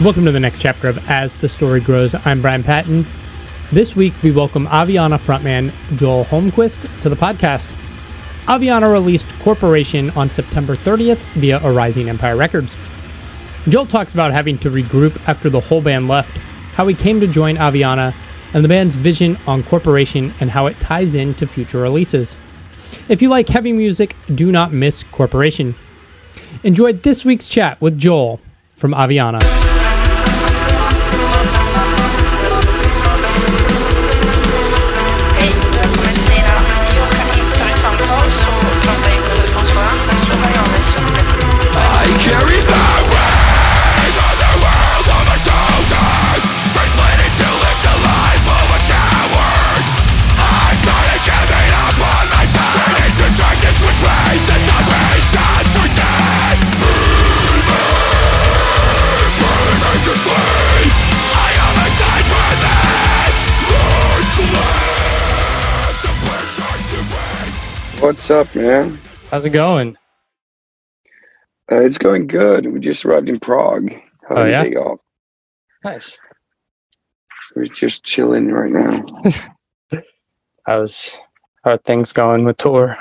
Welcome to the next chapter of As the Story Grows. I'm Brian Patton. This week, we welcome Aviana frontman Joel Holmqvist to the podcast. Aviana released Corporation on September 30th via a Rising Empire Records. Joel talks about having to regroup after the whole band left, how he came to join Aviana, and the band's vision on Corporation and how it ties into future releases. If you like heavy music, do not miss Corporation. Enjoy this week's chat with Joel from Aviana. What's up, man? How's it going? It's going good. We just arrived in Prague. Oh, yeah? Day off. Nice. So we're just chilling right now. How are things going with tour?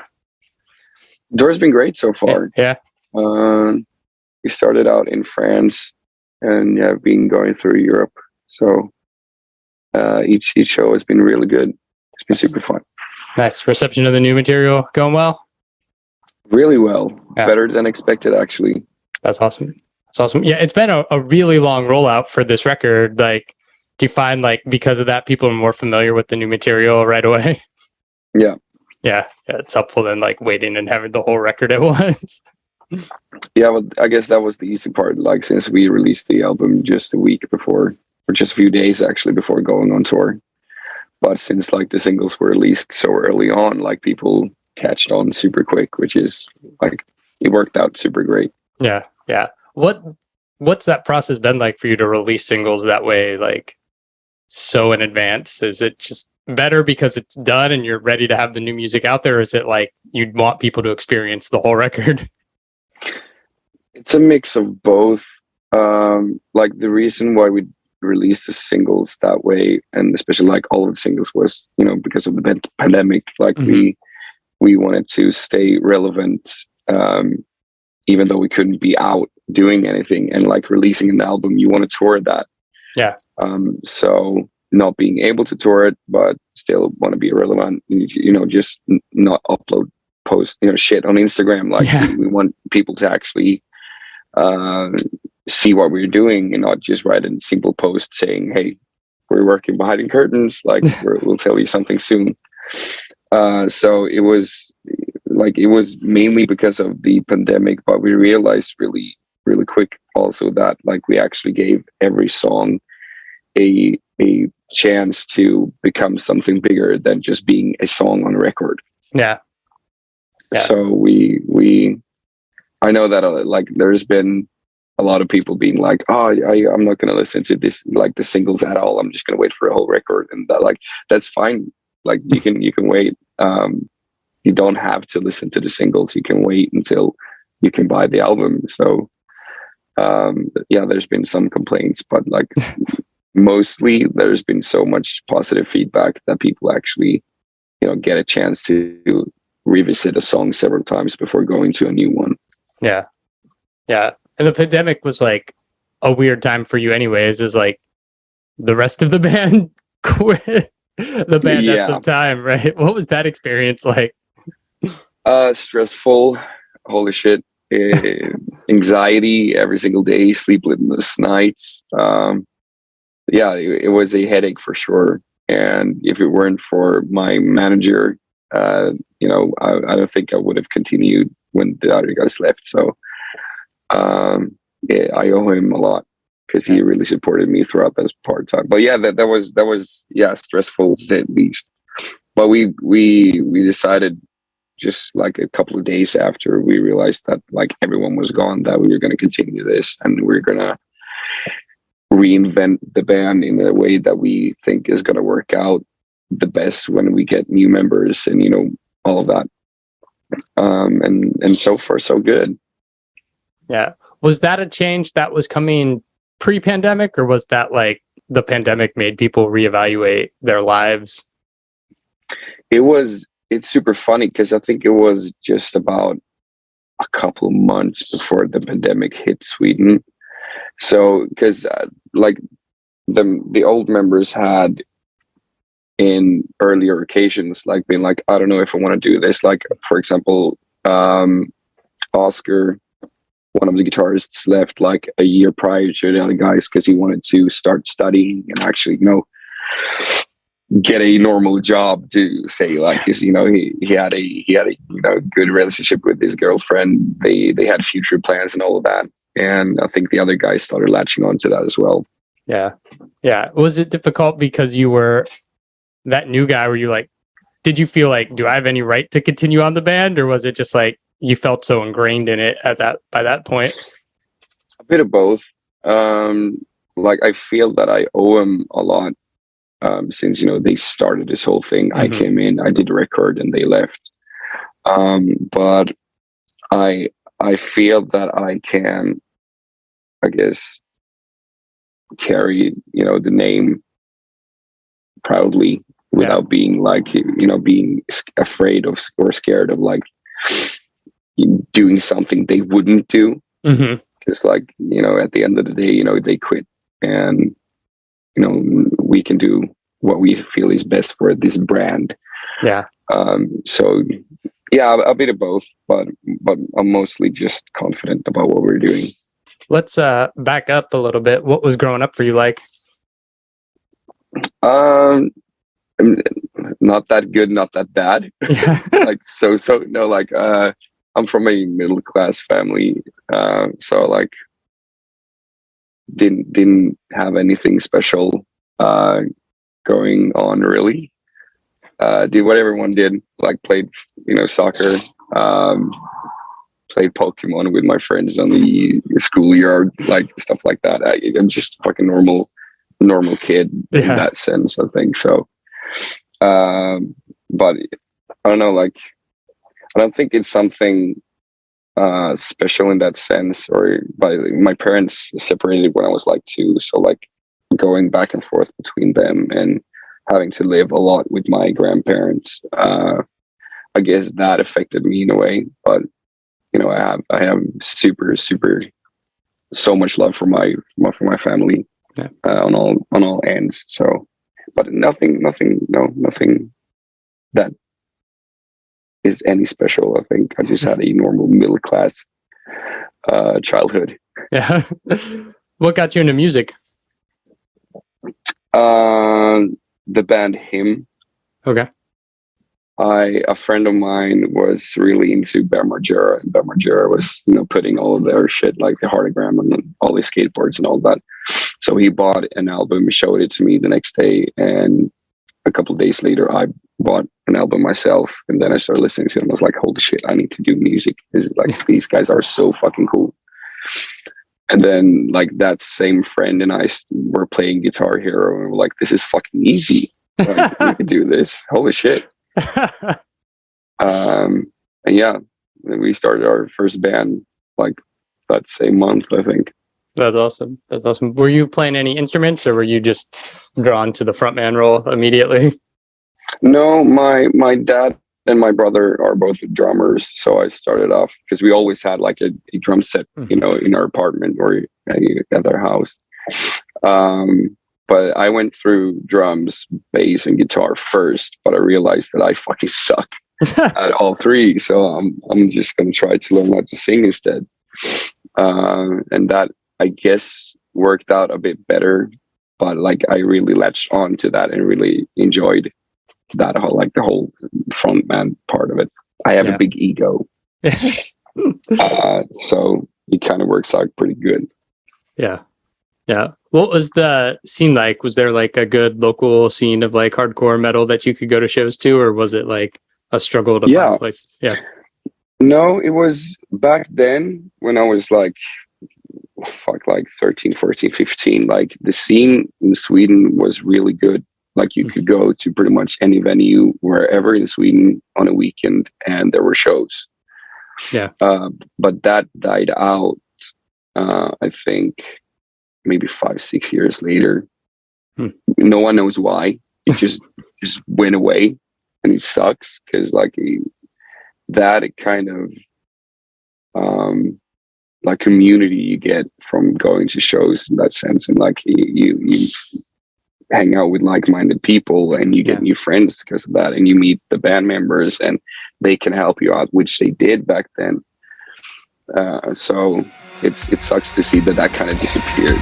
Tour's been great so far. Yeah. We started out in France and have been going through Europe. So each show has been really good. It's been super fun. Nice. Reception of the new material going well? Really well. Yeah. Better than expected, actually. That's awesome. Yeah, it's been a really long rollout for this record. Like, do you find, like, because of that, people are more familiar with the new material right away? Yeah. Yeah, it's helpful than, like, waiting and having the whole record at once. Yeah, well, I guess that was the easy part. Like, since we released the album just a week before, or just a few days, actually, before going on tour. But since, like, the singles were released so early on, like, people catched on super quick, which is, like, it worked out super great. Yeah. What's that process been like for you to release singles that way, like, so in advance? Is it just better because it's done and you're ready to have the new music out there? Or is it like you'd want people to experience the whole record? It's a mix of both. Like, the reason why we released the singles that way, and especially, like, all of the singles, was, you know, because of the pandemic. Like, we wanted to stay relevant, even though we couldn't be out doing anything, and, like, releasing an album, you want to tour that. Yeah. So not being able to tour it, but still want to be relevant, you know, just not upload, post, you know, shit on Instagram. Like, we want people to actually see what we're doing and not just write a simple post saying, hey, we're working behind the curtains, like, we'll tell you something soon. So it was mainly because of the pandemic, but we realized really, really quick also that, like, we actually gave every song a chance to become something bigger than just being a song on a record. Yeah. So I know that, like, there's been a lot of people being like, oh, I'm not going to listen to this, like, the singles at all. I'm just going to wait for a whole record. And that, like, that's fine. Like, you can wait. You don't have to listen to the singles. You can wait until you can buy the album. So, yeah, there's been some complaints, but, like, mostly there's been so much positive feedback that people actually, you know, get a chance to revisit a song several times before going to a new one. Yeah. And the pandemic was, like, a weird time for you anyways, is, like, the rest of the band quit the band at the time, right? What was that experience like? Stressful. Holy shit. Anxiety every single day, sleepless nights. Yeah, it was a headache for sure. And if it weren't for my manager, you know, I don't think I would have continued when the other guys left. So yeah, I owe him a lot because he really supported me throughout this part time. But yeah, that was stressful at least. But we decided just like a couple of days after we realized that, like, everyone was gone, that we were going to continue this, and we're going to reinvent the band in a way that we think is going to work out the best when we get new members and, you know, all of that. And so far so good. Yeah. Was that a change that was coming pre-pandemic, or was that like the pandemic made people reevaluate their lives? It's super funny because I think it was just about a couple of months before the pandemic hit Sweden. So, because like the old members had in earlier occasions, like been like, I don't know if I want to do this. Like, for example, Oscar, one of the guitarists, left like a year prior to the other guys because he wanted to start studying and actually, get a normal job to say, like, because he had a good relationship with his girlfriend. They had future plans and all of that, and I think the other guys started latching on to that as well. Yeah. Was it difficult because you were that new guy? Were you like, did you feel like, do I have any right to continue on the band, or was it just like you felt so ingrained in it by that point? A bit of both. Like, I feel that I owe him a lot. Since they started this whole thing. I came in, I did a record, and they left. But I feel that I can, I guess, carry the name proudly without being like being afraid of or scared of like doing something they wouldn't do. Because like at the end of the day, they quit, and we can do what we feel is best for this brand. So yeah, a bit of both, but I'm mostly just confident about what we're doing. Let's back up a little bit. What was growing up for you like? Not that good, not that bad. Like so no, like I'm from a middle class family, so like didn't have anything special going on really. Did what everyone did, like played soccer, played Pokemon with my friends on the schoolyard, like stuff like that. I'm just a fucking normal kid in that sense, I think. So but I don't know, like I don't think it's something special in that sense, but my parents separated when I was like 2, so like going back and forth between them and having to live a lot with my grandparents, I guess that affected me in a way. But I have super so much love for my family, on all ends. So, but nothing that is any special. I think I just had a normal middle class childhood. Yeah. What got you into music? The band Him. Okay. A friend of mine was really into Bam Margera, and Bam Margera was putting all of their shit, like the Heartagram and all these skateboards and all that. So he bought an album, showed it to me the next day, and a couple of days later I bought an album myself, and then I started listening to it and I was like, holy shit, I need to do music. These guys are so fucking cool. And then like that same friend and I were playing Guitar Hero, and we're like, this is fucking easy. Like, we could do this. Holy shit. And yeah, we started our first band like that same month, I think. That's awesome. Were you playing any instruments, or were you just drawn to the frontman role immediately? No, my dad and my brother are both drummers, so I started off because we always had like a drum set, in our apartment or at our house. But I went through drums, bass, and guitar first, but I realized that I fucking suck at all three, so I'm just gonna try to learn how to sing instead. And that, I guess, worked out a bit better, but like I really latched on to that and really enjoyed that the whole frontman part of it. I have a big ego, so it kind of works out pretty good. Yeah. What was the scene like? Was there like a good local scene of like hardcore metal that you could go to shows to, or was it like a struggle to find places? Yeah. No, it was back then when I was like 13, 14, 15. Like the scene in Sweden was really good. Like you could go to pretty much any venue wherever in Sweden on a weekend and there were shows. Yeah. But that died out, I think, maybe 5-6 years later. No one knows why. It just went away, and it sucks because like that kind of like community you get from going to shows in that sense, and like you hang out with like-minded people, and you get new friends because of that, and you meet the band members, and they can help you out, which they did back then. So it sucks to see that kind of disappeared.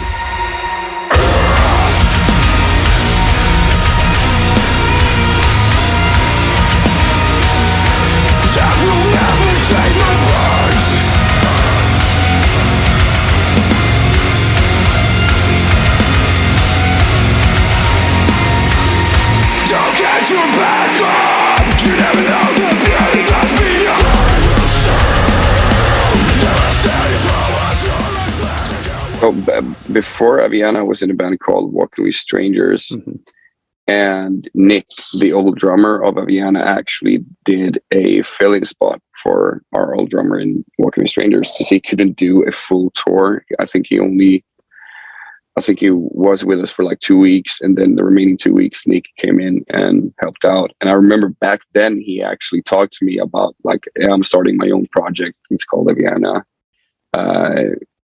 Before Aviana, I was in a band called Walking with Strangers, and Nick, the old drummer of Aviana, actually did a fill-in spot for our old drummer in Walking with Strangers because he couldn't do a full tour. I think he was with us for like 2 weeks, and then the remaining 2 weeks, Nick came in and helped out. And I remember back then he actually talked to me about like, I'm starting my own project. It's called Aviana.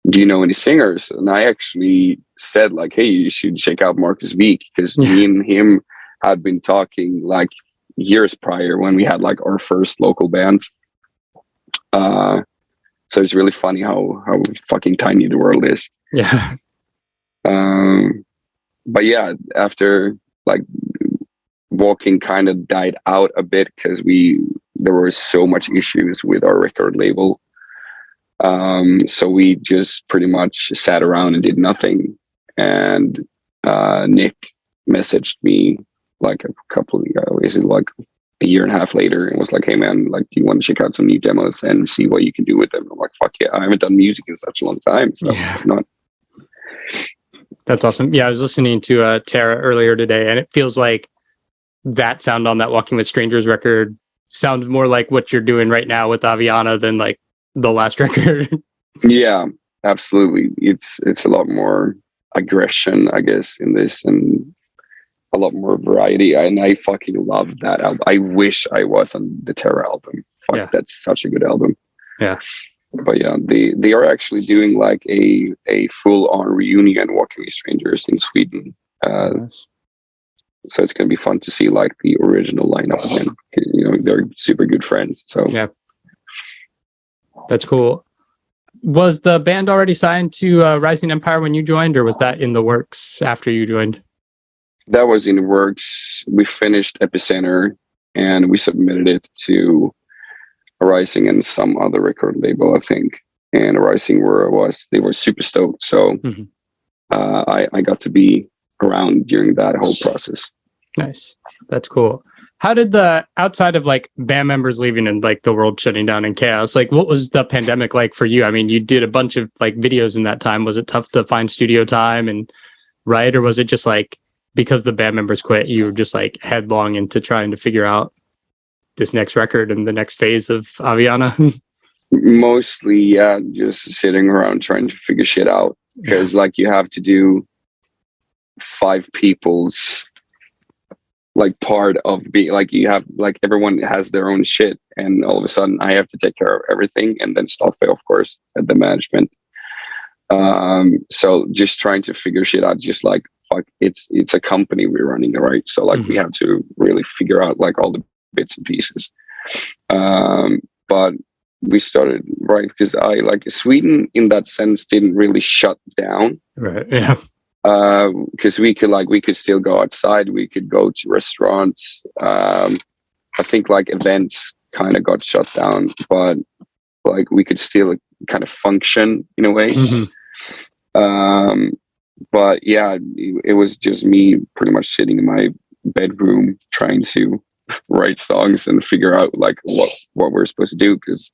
Do you know any singers? And I actually said like, hey, you should check out Marcus Wieck, because me and him had been talking like years prior when we had like our first local bands. So it's really funny how fucking tiny the world is. Yeah. But yeah, after like Walking kind of died out a bit because there were so much issues with our record label. So we just pretty much sat around and did nothing. And Nick messaged me like a year and a half later, and was like, hey man, like, do you want to check out some new demos and see what you can do with them? I'm like, fuck yeah, I haven't done music in such a long time, so why not? That's awesome. Yeah, I was listening to Tara earlier today, and it feels like that sound on that Walking with Strangers record sounds more like what you're doing right now with Aviana than like the last record. Yeah, absolutely. It's a lot more aggression, I guess, in this, and a lot more variety. And I fucking love that album. I wish I was on the Terra album. Fuck, that's such a good album. Yeah. But yeah, they are actually doing like a full-on reunion Walking with Strangers in Sweden. Nice. So it's going to be fun to see like the original lineup again. You know, they're super good friends. So yeah, that's cool. Was the band already signed to Rising Empire when you joined, or was that in the works after you joined? That was in the works. We finished Epicenter and we submitted it to Rising and some other record label, I think. And Rising they were super stoked. So I got to be around during that whole process. Nice. That's cool. How did the outside of like band members leaving and like the world shutting down in chaos, like what was the pandemic like for you? I mean, you did a bunch of like videos in that time. Was it tough to find studio time and write, or was it just like because the band members quit, you were just like headlong into trying to figure out this next record and the next phase of Aviana? Mostly, yeah, just sitting around trying to figure shit out, because like you have to do 5 people's like part of being like, you have like everyone has their own shit, and all of a sudden I have to take care of everything, and then Stoffe, of course, at the management. So just trying to figure shit out, just like fuck, it's a company we're running, right? So like we have to really figure out like all the bits and pieces. But we started right because I like Sweden in that sense didn't really shut down, right? Yeah. Because we could still go outside, we could go to restaurants. I think like events kind of got shut down, but like we could still kind of function in a way. But yeah, it was just me pretty much sitting in my bedroom trying to write songs and figure out like what we're supposed to do, because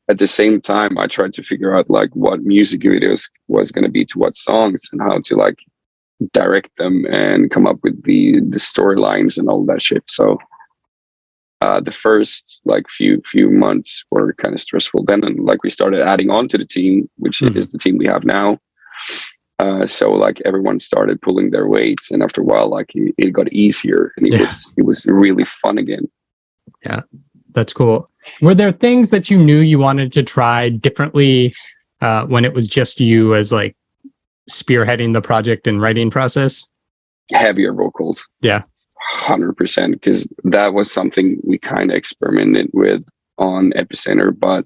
at the same time I tried to figure out like what music videos was going to be to what songs and how to like direct them and come up with the storylines and all that shit. So the first like few months were kind of stressful. Then and like we started adding on to the team, which is the team we have now. So like everyone started pulling their weights, and after a while, like it got easier, and it was really fun again. Yeah, that's cool. Were there things that you knew you wanted to try differently when it was just you as like spearheading the project and writing process? Heavier vocals. Yeah. 100%, because that was something we kind of experimented with on Epicenter, but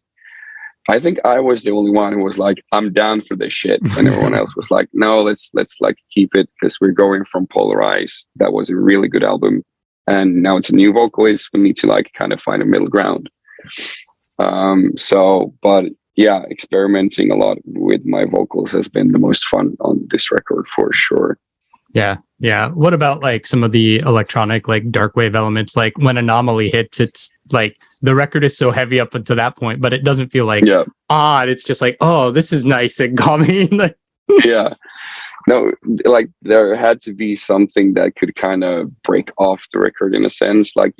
I think I was the only one who was like, I'm down for this shit. And everyone else was like, no, let's like keep it, because we're going from Polarize. That was a really good album. And now it's a new vocalist. We need to like kind of find a middle ground. But yeah, experimenting a lot with my vocals has been the most fun on this record for sure. Yeah. Yeah. What about like some of the electronic, like dark wave elements? Like when Anomaly hits, it's like the record is so heavy up until that point, but it doesn't feel like odd. It's just like, oh, this is nice and calming. Yeah. No, like there had to be something that could kind of break off the record in a sense. Like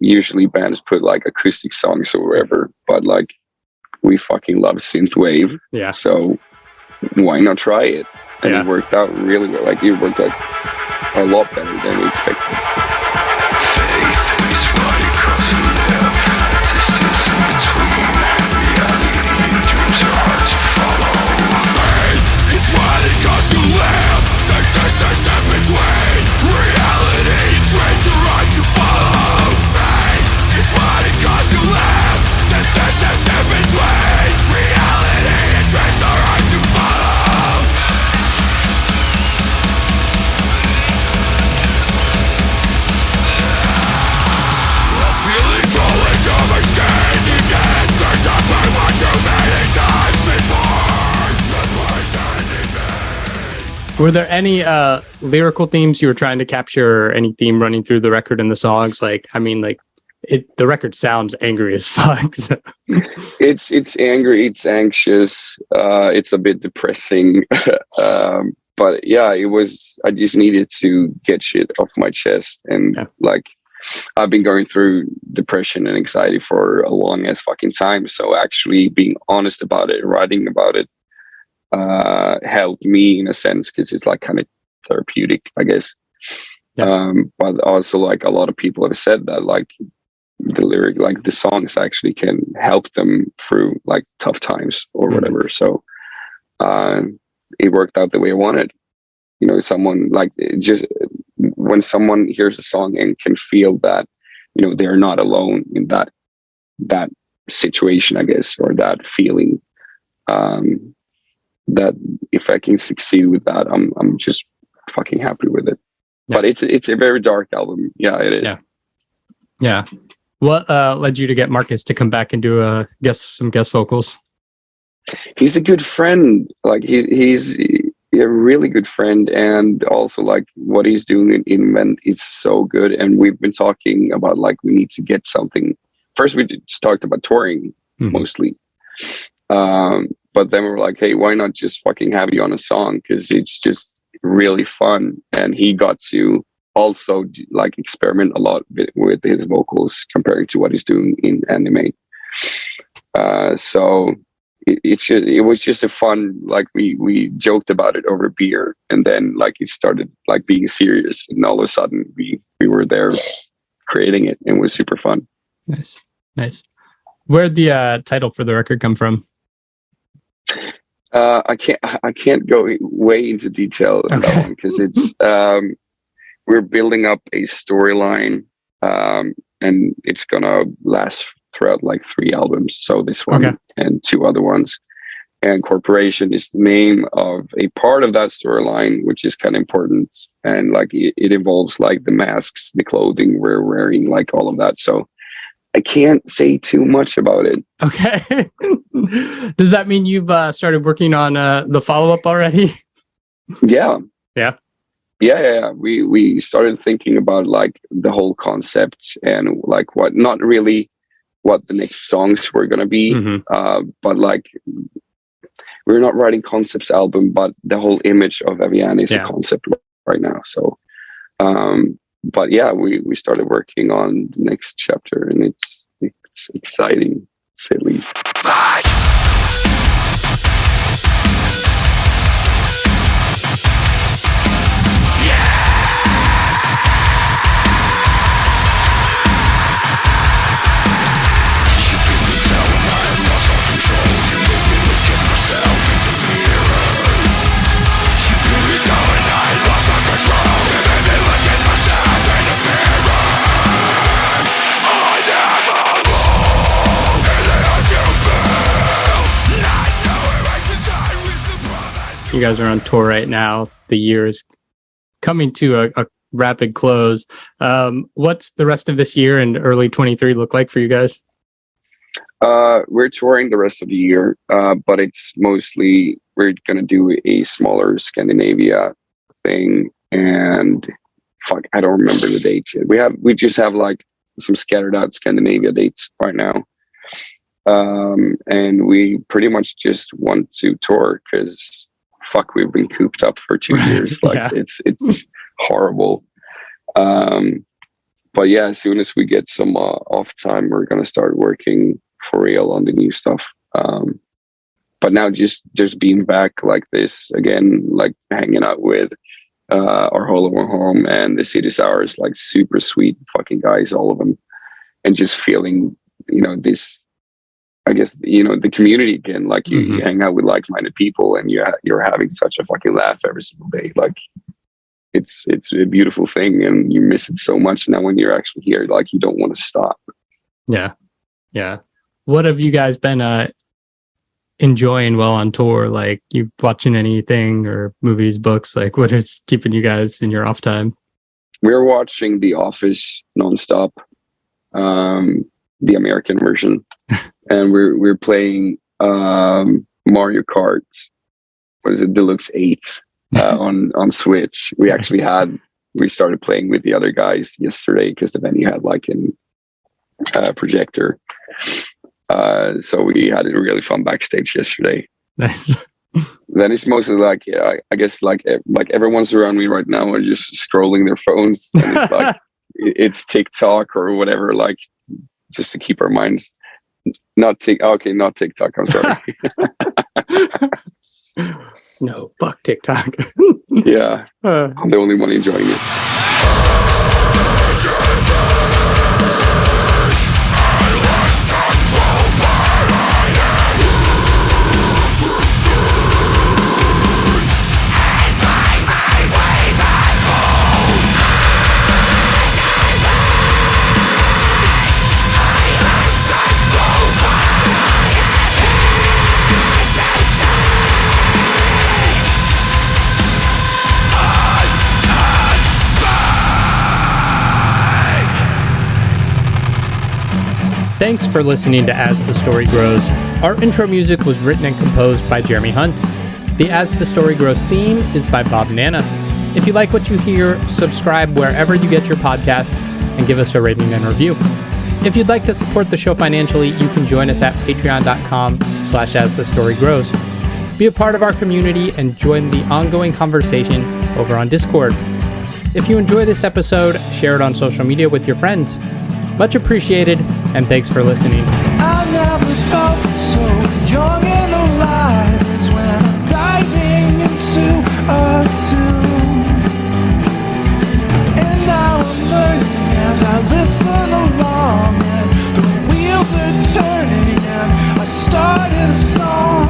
usually bands put like acoustic songs or whatever, but like we fucking love synthwave. Yeah. So why not try it? And it worked out really well. Like it worked out a lot better than we expected. Were there any lyrical themes you were trying to capture, or any theme running through the record and the songs? Like, I mean, like the record sounds angry as fuck. So. It's angry, it's anxious, it's a bit depressing. But yeah, I just needed to get shit off my chest. And like, I've been going through depression and anxiety for a long ass fucking time. So actually being honest about it, writing about it, helped me in a sense, because it's like kind of therapeutic, I guess. But also like a lot of people have said that like the lyric, like the songs actually can help them through like tough times or whatever. So it worked out the way I wanted. You know, someone like, just when someone hears a song and can feel that, you know, they're not alone in that situation, I guess, or that feeling, that if I can succeed with that, I'm just fucking happy with it. But it's a very dark album. Yeah, it is. Yeah. What led you to get Marcus to come back and do some guest vocals? He's a good friend. Like he's a really good friend, and also like what he's doing in Men is so good. And we've been talking about like we need to get something. First, we just talked about touring mostly. But then we were like, hey, why not just fucking have you on a song? Because it's just really fun. And he got to also like experiment a lot with his vocals comparing to what he's doing in anime. So it was just a fun, like we joked about it over beer, and then like it started like being serious, and all of a sudden we were there creating it, and it was super fun. Nice. Where'd the title for the record come from? I can't go way into detail on that one, because it's we're building up a storyline, and it's gonna last throughout like 3 albums. So this one and 2 other ones. And Corporation is the name of a part of that storyline, which is kind of important. And like it involves like the masks, the clothing we're wearing, like all of that. So I can't say too much about it. Okay. Does that mean you've started working on the follow-up already? Yeah. Yeah. We started thinking about like the whole concept and like not really what the next songs were going to be. But like, we're not writing concepts album, but the whole image of Aviana is a concept right now. So, but yeah, we started working on the next chapter, and it's exciting, to say the least. guys are on tour right now. The year is coming to a rapid close. What's the rest of this year and early 23 look like for you guys? We're touring the rest of the year, but it's mostly we're going to do a smaller Scandinavia thing, and I don't remember the dates yet. We just have like some scattered out Scandinavia dates right now, and we pretty much just want to tour because we've been cooped up for 2 years. Like it's horrible. But yeah, as soon as we get some off time, we're gonna start working for real on the new stuff. But now just being back like this again, like hanging out with our whole home and the City Sours, like super sweet fucking guys, all of them, and just feeling, this, I guess, the community again. Like you hang out with like-minded people, and you're having such a fucking laugh every single day. Like it's a beautiful thing, and you miss it so much now when you're actually here. Like you don't want to stop. Yeah. What have you guys been enjoying while on tour? Like, you watching anything or movies, books? Like, what is keeping you guys in your off time? We're watching The Office nonstop, the American version, and we're playing Mario Kart. What is it? Deluxe 8 on Switch. We started playing with the other guys yesterday because the venue had like a projector. So we had a really fun backstage yesterday. Nice. Then it's mostly like, I guess like everyone's around me right now are just scrolling their phones, and it's like it's TikTok or whatever, like just to keep our minds not TikTok. I'm sorry. No, fuck TikTok. Yeah, I'm the only one enjoying it. Thanks for listening to As the Story Grows. Our intro music was written and composed by Jeremy Hunt. The As the Story Grows theme is by Bob Nana. If you like what you hear, subscribe wherever you get your podcasts and give us a rating and review. If you'd like to support the show financially, you can join us at patreon.com/asthestorygrows. Be a part of our community and join the ongoing conversation over on Discord. If you enjoy this episode, share it on social media with your friends. Much appreciated, and thanks for listening. I never felt so young and alive as when I'm diving into a tune. And now I'm learning as I listen along, and the wheels are turning, and I started a song.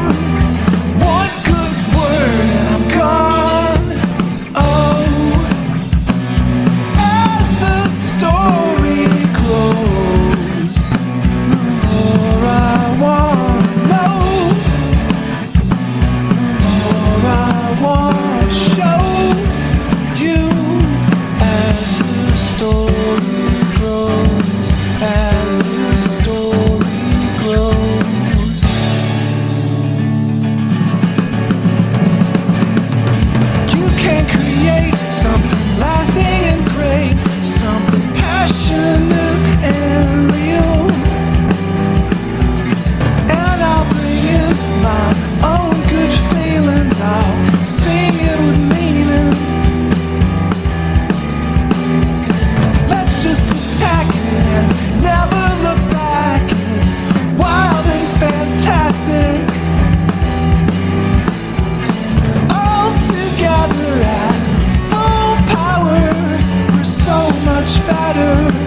One good word and I'm gone. Oh, as the story grows, the more I want to know, the more I want to show you. As the story grows, as the story grows. You can create something lasting and great, something passionate and real. And I'll bring in my own good feelings, I'll sing it with meaning. Let's just attack it and never look back. It's wild and fantastic. All together at full power, we're so much better.